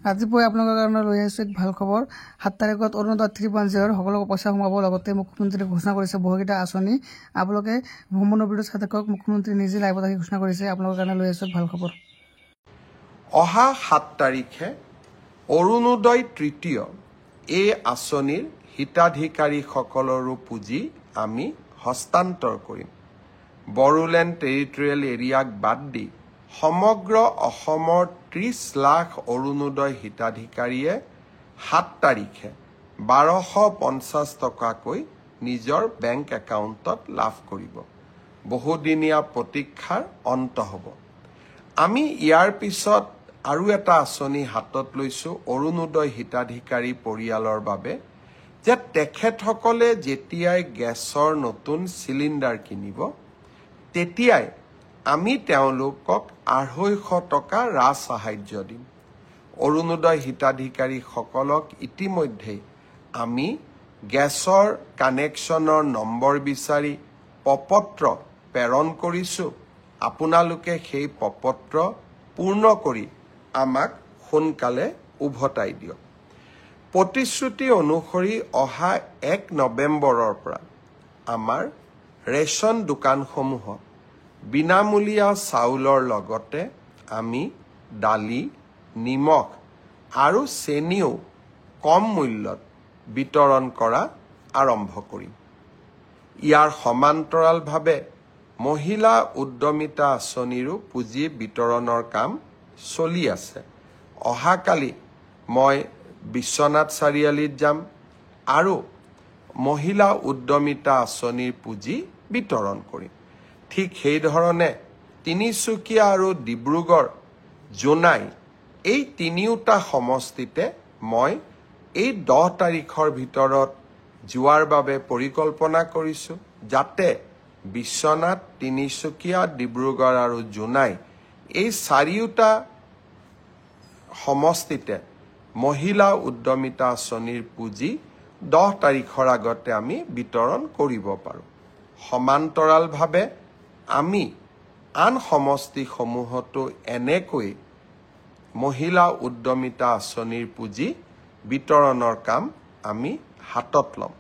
ৰাতিপুৱাই আপোনালোকৰ কাৰণে লৈ আহিছোঁ এক ভাল খবৰ। 7 তাৰিখত অৰুণোদয় 3.0 সকলোকে পইচা সোমাব। লগতে মুখ্যমন্ত্ৰীয়ে ঘোষণা কৰিছে বহুকেইটা আঁচনি। আপোনালোকে ভ্ৰমণৰ ভিডিঅ' চাই থাকক। মুখ্যমন্ত্ৰী নিজে লাইভত আহি ঘোষণা কৰিছে। আপোনালোকৰ কাৰণে লৈ আহিছোঁ ভাল খবৰ। অহা 7 তাৰিখে অৰুণোদয় 3 এই আঁচনিৰ হিতাধিকাৰীসকলৰো পুঁজি আমি হস্তান্তৰ কৰিম। বড়োলেণ্ড টেৰিটৰিয়েল এৰিয়াক বাদ দি সমগ্ৰ অসমৰ 30 লাখ অৰুণোদয় হিতাধিকাৰীয়ে 7 তাৰিখে 1250 টকাকৈ নিজৰ বেংক একাউণ্টত লাভ কৰিব। বহুদিনীয়া প্ৰতীক্ষাৰ অন্ত হ'ব। আমি ইয়াৰ পিছত আৰু এটা আঁচনি হাতত লৈছোঁ অৰুণোদয় হিতাধিকাৰী পৰিয়ালৰ বাবে, যে তেখেতসকলে যেতিয়াই গেছৰ নতুন চিলিণ্ডাৰ কিনিব তেতিয়াই আমি তেওঁলোকক 250 টকা ৰাজসাহাৰ্য দিম। অৰুণোদয় হিতাধিকাৰীসকলক ইতিমধ্যেই আমি গেছৰ কানেকশ্যনৰ নম্বৰ বিচাৰি প্ৰপত্ৰ প্ৰেৰণ কৰিছোঁ। আপোনালোকে সেই প্ৰপত্ৰ পূৰ্ণ কৰি আমাক সোনকালে উভতাই দিয়ক। প্ৰতিশ্ৰুতি অনুসৰি অহা 1 নৱেম্বৰৰ পৰা আমাৰ ৰেচন দোকানসমূহত বিনামূলীয়া চাউলৰ লগতে আমি দালি, নিমখ আৰু চেনিও কম মূল্যত বিতৰণ কৰা আৰম্ভ কৰিম। ইয়াৰ সমান্তৰালভাৱে মহিলা উদ্যমিতা আঁচনিৰো পুঁজি বিতৰণৰ কাম চলি আছে। অহাকালি মই বিশ্বনাথ চাৰিআলিত যাম আৰু মহিলা উদ্যমিতা আঁচনিৰ পুঁজি বিতৰণ কৰিম। ঠিক সেইধৰণে তিনিচুকীয়া আৰু ডিব্ৰুগড়, জোনাই এই তিনিওটা সমষ্টিতে মই এই 10 তাৰিখৰ ভিতৰত যোৱাৰ বাবে পৰিকল্পনা কৰিছোঁ, যাতে বিশ্বনাথ, তিনিচুকীয়া, ডিব্ৰুগড় আৰু জোনাই এই চাৰিওটা সমষ্টিতে মহিলা উদ্যমিতা আঁচনিৰ পুঁজি 10 তাৰিখৰ আগতে আমি বিতৰণ কৰিব পাৰোঁ। সমান্তৰালভাৱে আমি আন সমষ্টিসমূহতো এনেকৈ মহিলা উদ্যমিতা আঁচনিৰ পুঁজি বিতৰণৰ কাম আমি হাতত ল'ম।